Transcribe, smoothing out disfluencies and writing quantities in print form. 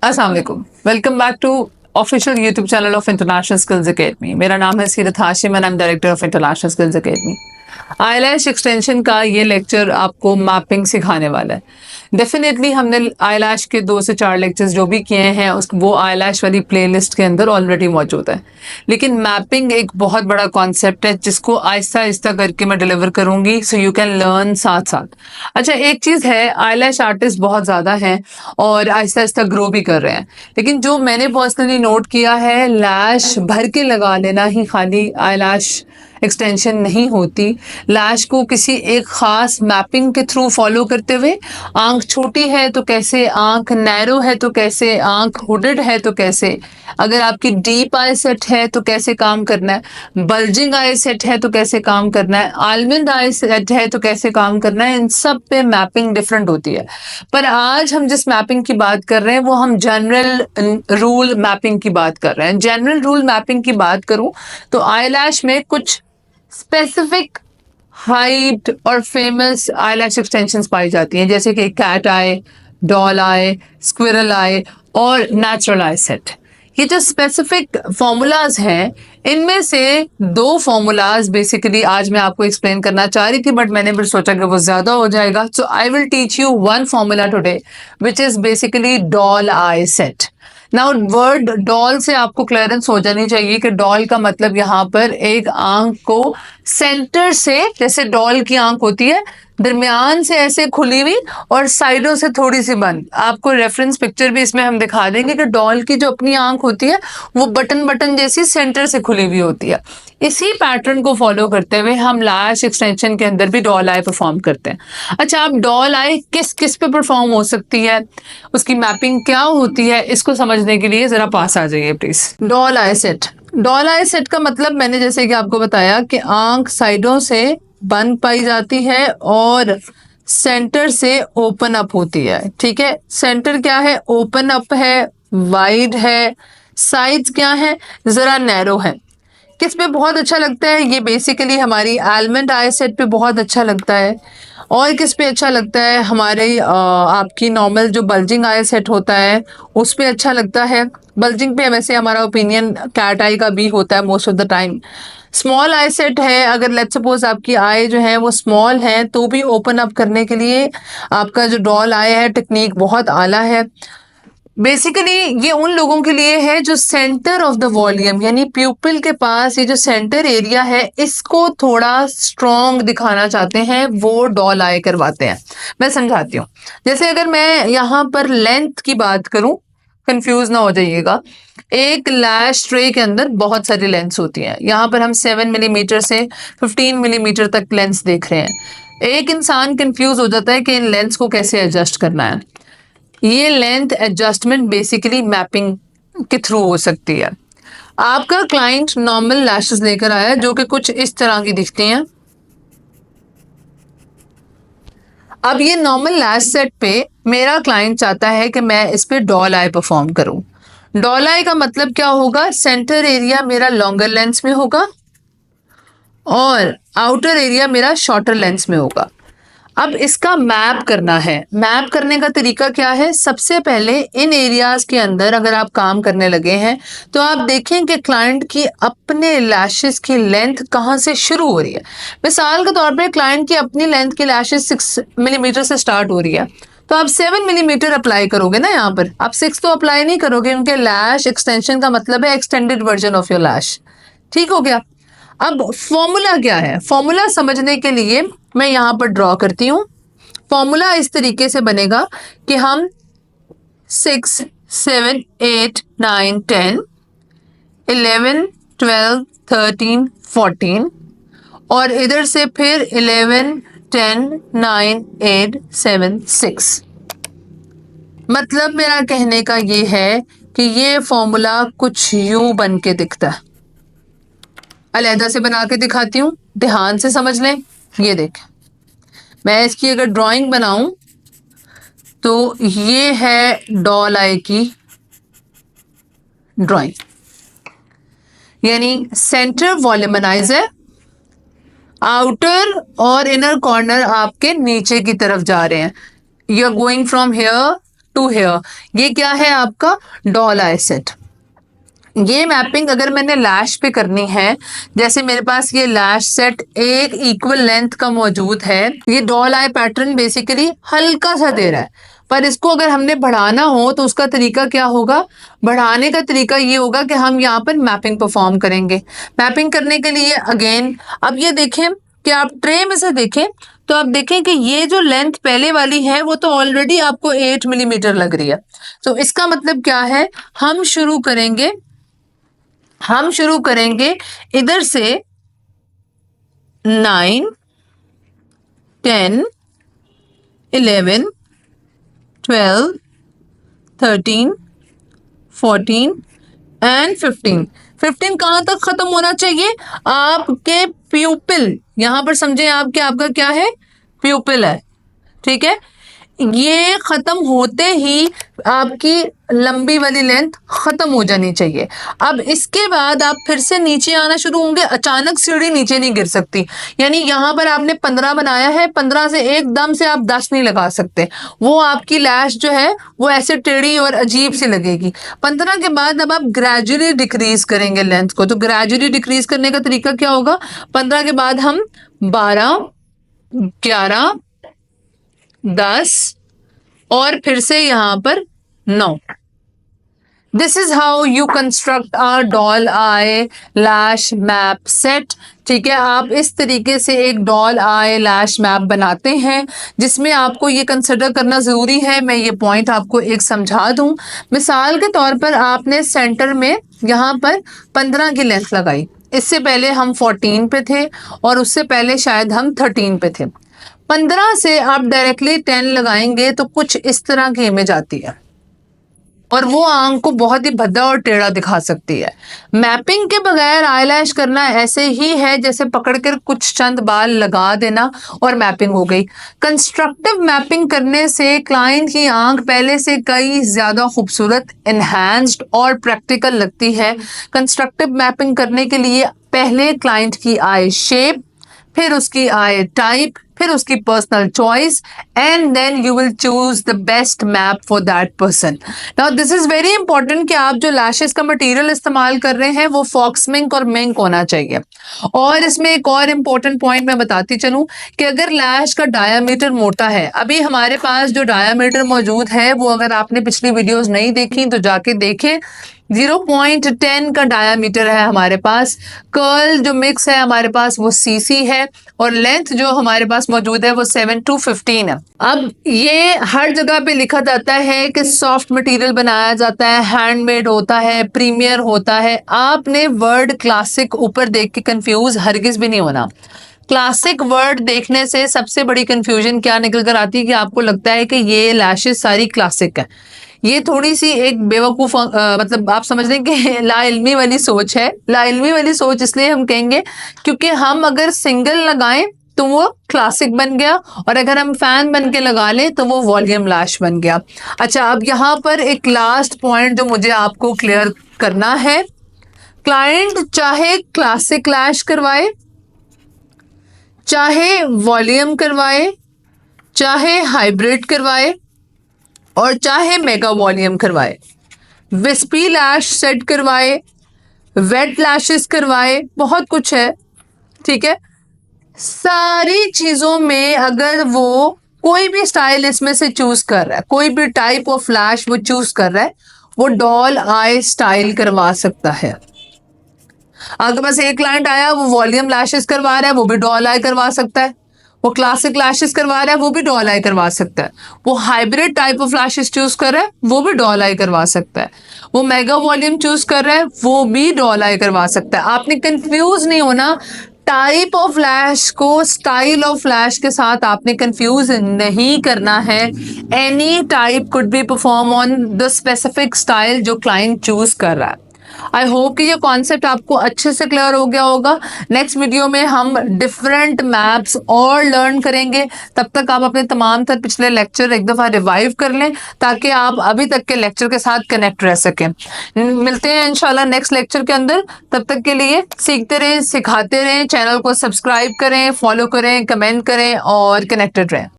अस्सलाम वालेकुम, welcome back to official YouTube channel of International Skills Academy. मेरा नाम है Seerat Hashim and I am director of International Skills Academy. Eyelash extension का ये लेक्चर आपको मैपिंग सिखाने वाला है। डेफिनेटली हमने आईलैश के 2 से 4 लेक्चर्स जो भी किए हैं वो आईलैश वाली प्लेलिस्ट के अंदर ऑलरेडी मौजूद है, लेकिन मैपिंग एक बहुत बड़ा कॉन्सेप्ट है जिसको आहिस्ता आहिस्ता करके मैं डिलीवर करूंगी सो यू कैन लर्न साथ साथ। अच्छा, एक चीज़ है, आईलैश आर्टिस्ट बहुत ज़्यादा हैं और आहिस्ता आहिस्ता ग्रो भी कर रहे हैं, लेकिन जो मैंने पर्सनली नोट किया है, लैश भर के लगा लेना ही खाली आईलैश एक्सटेंशन नहीं होती। लैश को किसी एक खास मैपिंग के थ्रू फॉलो करते हुए, आंख छोटी है तो कैसे, आंख नैरो है तो कैसे, आंख हुडेड है तो कैसे, अगर आपकी डीप आई सेट है तो कैसे काम करना है, बल्जिंग आई सेट है तो कैसे काम करना है, आलमंड आई सेट है तो कैसे काम करना है, इन सब पे मैपिंग डिफरेंट होती है। पर आज हम जिस मैपिंग की बात कर रहे हैं वो हम जनरल रूल मैपिंग की बात कर रहे हैं। जनरल रूल मैपिंग की बात करूं तो आईलैश में कुछ स्पेसिफिक हाइट और फेमस आईलैश एक्सटेंशंस पाई जाती हैं, जैसे कि कैट आई, डॉल आई, स्क्विरल आई और नेचुरल आई सेट। ये जो स्पेसिफिक फॉर्मूलाज हैं, इनमें से 2 फॉर्मूलाज बेसिकली आज मैं आपको एक्सप्लेन करना चाह रही थी, बट मैंने फिर सोचा कि वो ज़्यादा हो जाएगा, so I will teach you one formula today which is basically doll I set. Now word doll से आपको क्लियरेंस हो जानी चाहिए कि डॉल का मतलब यहाँ पर एक आंख को सेंटर से, जैसे डॉल की आंख होती है, दरमियान से ऐसे खुली हुई और साइडों से थोड़ी सी बंद। आपको रेफरेंस पिक्चर भी इसमें हम दिखा देंगे कि डॉल की जो अपनी आंख होती है वो बटन बटन जैसी सेंटर से खुली हुई होती है। इसी पैटर्न को फॉलो करते हुए हम लैश एक्सटेंशन के अंदर भी डॉल आई परफॉर्म करते हैं। अच्छा, अब डॉल आई किस किस पे परफॉर्म हो सकती है, उसकी मैपिंग क्या होती है, इसको समझने के लिए जरा पास आ जाइए please. Doll I set, doll I set का मतलब मैंने जैसे कि आपको बताया कि आंख साइडों से बंद पाई जाती है और सेंटर से ओपन अप होती है। ठीक है, सेंटर क्या है, ओपन अप है, वाइड है, साइड्स क्या है, जरा नैरो है। किस पे बहुत अच्छा लगता है, ये बेसिकली हमारी आलमंड आई सेट पे बहुत अच्छा लगता है। और किस पे अच्छा लगता है, हमारे आपकी नॉर्मल जो बल्जिंग आई सेट होता है उस पे अच्छा लगता है। बल्जिंग पे वैसे हमारा ओपिनियन कैट आई का भी होता है most of the time. Small I set है, अगर लेट्स सपोज आपकी आई जो है वो स्मॉल है तो भी ओपन अप करने के लिए आपका जो डॉल आई है टेक्निक बहुत आला है। बेसिकली ये उन लोगों के लिए है जो सेंटर ऑफ द वॉल्यूम यानी प्यूपिल के पास ये जो सेंटर एरिया है इसको थोड़ा स्ट्रॉन्ग दिखाना चाहते हैं, वो डॉल आई करवाते हैं। मैं समझाती हूँ। जैसे अगर मैं यहाँ पर लेंथ की बात करूं, कंफ्यूज ना हो जाइएगा, एक लैश ट्रे के अंदर बहुत सारी लेंस होती हैं। यहाँ पर हम 7 मिलीमीटर से 15 मिलीमीटर तक लेंस देख रहे हैं। एक इंसान कंफ्यूज हो जाता है कि इन लेंस को कैसे एडजस्ट करना है। ये लेंथ एडजस्टमेंट बेसिकली मैपिंग के थ्रू हो सकती है। आपका क्लाइंट नॉर्मल लैशेस लेकर आया जो कि कुछ इस तरह की दिखती हैं। अब ये नॉर्मल लैश सेट पे मेरा क्लाइंट चाहता है कि मैं इस पे डॉल आई परफॉर्म करूं। डॉल आई का मतलब क्या होगा, सेंटर एरिया मेरा लॉन्गर लेंस में होगा और आउटर एरिया मेरा शॉर्टर लेंस में होगा। अब इसका मैप करना है। मैप करने का तरीका क्या है, सबसे पहले इन एरियाज के अंदर अगर आप काम करने लगे हैं तो आप देखें कि क्लाइंट की अपने लैशेस की लेंथ कहाँ से शुरू हो रही है। मिसाल के तौर पे क्लाइंट की अपनी लेंथ की लैशेस 6 मिलीमीटर से स्टार्ट हो रही है तो आप 7 मिलीमीटर अप्लाई करोगे ना। यहाँ पर आप 6 तो अप्लाई नहीं करोगे, उनके लैश एक्सटेंशन का मतलब है एक्सटेंडेड वर्जन ऑफ योर लैश। ठीक हो गया। अब फॉर्मूला क्या है, फॉर्मूला समझने के लिए मैं यहाँ पर ड्रॉ करती हूँ। फॉर्मूला इस तरीके से बनेगा कि हम 6, 7, 8, 9, 10, 11, 12, 13, 14 और इधर से फिर 11, 10, 9, 8, 7, 6। मतलब मेरा कहने का ये है कि ये फॉर्मूला कुछ यूं बन के दिखता है। अलहदा से बना के दिखाती हूँ, ध्यान से समझ लें। ये देखें, मैं इसकी अगर ड्राइंग बनाऊं तो ये है डॉल आई की ड्राइंग, यानी सेंटर वॉल्यूमनाइजर, आउटर और इनर कॉर्नर आपके नीचे की तरफ जा रहे हैं। You are going from here to here, ये क्या है आपका डॉल आई सेट। ये मैपिंग अगर मैंने लैश पे करनी है, जैसे मेरे पास ये लैश सेट एक इक्वल लेंथ का मौजूद है, ये डॉल आई पैटर्न बेसिकली हल्का सा दे रहा है, पर इसको अगर हमने बढ़ाना हो तो उसका तरीका क्या होगा, बढ़ाने का तरीका ये होगा कि हम यहाँ पर मैपिंग परफॉर्म करेंगे। मैपिंग करने के लिए अगेन अब ये देखें कि आप ट्रे में से देखें तो आप देखें कि ये जो लेंथ पहले वाली है वो तो ऑलरेडी आपको 8 मिलीमीटर लग रही है। तो इसका मतलब क्या है, हम शुरू करेंगे इधर से 9, 10, 11, 12, 13, 14 एंड 15। 15 कहाँ तक खत्म होना चाहिए, आपके प्यूपिल, यहां पर समझे आपके, आपका क्या है, प्यूपिल है, ठीक है। ये खत्म होते ही आपकी लंबी वाली लेंथ खत्म हो जानी चाहिए। अब इसके बाद आप फिर से नीचे आना शुरू होंगे, अचानक सीढ़ी नीचे नहीं गिर सकती, यानी यहां पर आपने 15 बनाया है, 15 से एकदम से आप 10 नहीं लगा सकते, वो आपकी लैश जो है वो ऐसे टेढ़ी और अजीब सी लगेगी। 15 के बाद अब आप ग्रेजुअली डिक्रीज करेंगे लेंथ को, तो ग्रेजुअली डिक्रीज करने का तरीका क्या होगा, 15 के बाद हम 12, 11, 10 और फिर से यहां पर 9। This is how you construct a doll I lash map set, ठीक है। आप इस तरीके से एक डॉल आई लैश मैप बनाते हैं, जिसमें आपको ये कंसिडर करना ज़रूरी है। मैं ये पॉइंट आपको एक समझा दूं, मिसाल के तौर पर आपने सेंटर में यहाँ पर 15 की लेंथ लगाई, इससे पहले हम 14 पे थे और उससे पहले शायद हम 13 पे थे। 15 से आप डायरेक्टली 10 लगाएंगे तो कुछ इस तरह की इमेज आती है और वो आंख को बहुत ही भद्दा और टेढ़ा दिखा सकती है। मैपिंग के बगैर आईलैश करना ऐसे ही है जैसे पकड़कर कुछ चंद बाल लगा देना और मैपिंग हो गई। कंस्ट्रक्टिव मैपिंग करने से क्लाइंट की आंख पहले से कई ज्यादा खूबसूरत, एनहांस्ड और प्रैक्टिकल लगती है। कंस्ट्रक्टिव मैपिंग करने के लिए पहले क्लाइंट की आई शेप, फिर उसकी आई टाइप, फिर उसकी personal choice, and then you will choose the best map for that person. Now this is very important कि आप जो लैशेस का मटेरियल इस्तेमाल कर रहे हैं वो फॉक्स मिंक और मिंक होना चाहिए। और इसमें एक और इम्पोर्टेंट पॉइंट मैं बताती चलूं कि अगर लैश का डायामीटर मोटा है, अभी हमारे पास जो डायामीटर मौजूद है वो अगर आपने पिछली वीडियोस नहीं देखी तो जाके देखें, 0.10 का डायामीटर है हमारे पास। कर्ल जो मिक्स है हमारे पास वो सीसी है और लेंथ जो हमारे पास मौजूद है वो 7 to 15 है। अब ये हर जगह पे लिखा जाता है कि सॉफ्ट मटेरियल बनाया जाता है, हैंडमेड होता है, प्रीमियर होता है। आपने वर्ड क्लासिक ऊपर देख के कंफ्यूज हरगिज भी नहीं होना। क्लासिक वर्ड देखने से सबसे बड़ी कंफ्यूजन क्या निकल कर आती है कि आपको लगता है कि ये लैशेस सारी क्लासिक है। ये थोड़ी सी एक बेवकूफ मतलब आप समझ लें कि लाइल्मी वाली सोच है। लाइल्मी वाली सोच इसलिए हम कहेंगे क्योंकि हम अगर सिंगल लगाएं तो वो क्लासिक बन गया और अगर हम फैन बन के लगा लें तो वो वॉल्यूम लैश बन गया। अच्छा, अब यहाँ पर एक लास्ट पॉइंट जो मुझे आपको क्लियर करना है, क्लाइंट चाहे क्लासिक लैश करवाए, चाहे वॉल्यूम करवाए, चाहे हाइब्रिड करवाए और चाहे मेगा वॉल्यूम करवाए, विस्पी लैश सेट करवाए, वेट लैशेस करवाए, बहुत कुछ है, ठीक है। सारी चीजों में अगर वो कोई भी स्टाइल इसमें से चूज कर रहा है, कोई भी टाइप ऑफ लैश वो चूज कर रहा है, वो डॉल आई स्टाइल करवा सकता है। अगर बस एक क्लाइंट आया वो वॉल्यूम लैशेस करवा रहा है, वो भी डॉल आई करवा सकता है। वो क्लासिक लैशेस करवा रहा है, वो भी डॉल आई करवा सकता है। वो hybrid type of lashes choose कर रहा है, वो भी डॉल आई करवा सकता है। वो मेगा वॉल्यूम चूज कर रहा है, वो भी डॉल आई करवा सकता है। आपने कंफ्यूज नहीं होना, टाइप ऑफ लैश को स्टाइल ऑफ लैश के साथ आपने कंफ्यूज नहीं करना है। Any type could be perform on the specific style जो क्लाइंट चूज कर रहा है। आई होप कि ये कॉन्सेप्ट आपको अच्छे से क्लियर हो गया होगा। नेक्स्ट वीडियो में हम डिफरेंट मैप्स और लर्न करेंगे। तब तक आप अपने तमाम तर पिछले लेक्चर एक दफ़ा रिवाइव कर लें ताकि आप अभी तक के लेक्चर के साथ कनेक्ट रह सकें। मिलते हैं इंशाल्लाह नेक्स्ट लेक्चर के अंदर। तब तक के लिए सीखते रहें, सिखाते रहें, चैनल को सब्सक्राइब करें, फॉलो करें, कमेंट करें और कनेक्टेड रहें।